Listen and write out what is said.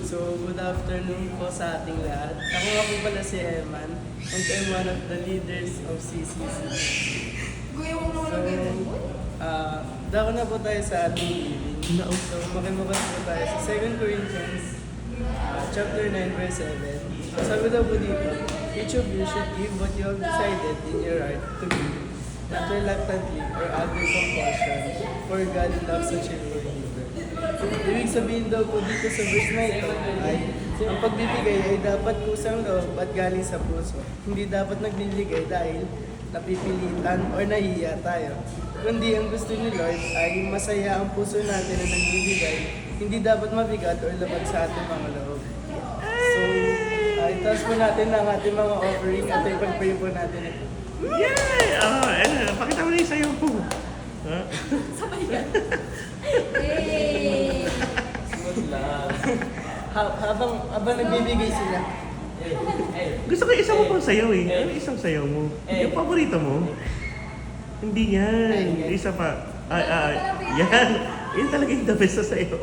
So, good afternoon po sa ating lahat. Ako nga po pala si Eman, and I'm one of the leaders of CCC. Dako na po tayo sa ating living. So, makimukas po tayo sa 2 Corinthians chapter 9 verse 7. So, sabi daw po dito, each of you should give what you have decided in your heart to give, not reluctantly or under compulsion, for God loves a cheerful giver. Ibig sabihin daw po dito sa verse na ito ay ang pagbibigay ay dapat kusang loob at galing sa puso. Hindi dapat nagbibigay dahil napipilitan o nahiya tayo. Kundi ang gusto ni Lord ay masaya ang puso natin na nagbibigay. Hindi dapat mabigat o labag sa ating mga loob. So, itaas po natin ang ating mga offering at ipag-pray po natin ito. Yay! Pakita mo na yung sayo po. Sabay yan. Hey! Habang nagbibigay sila. Gusto ko isang mo pang sayaw eh. Ano isang sayaw mo? Yung paborito mo? Hindi yan. Isa pa. Yan. Yan talaga yung the best sa sayaw.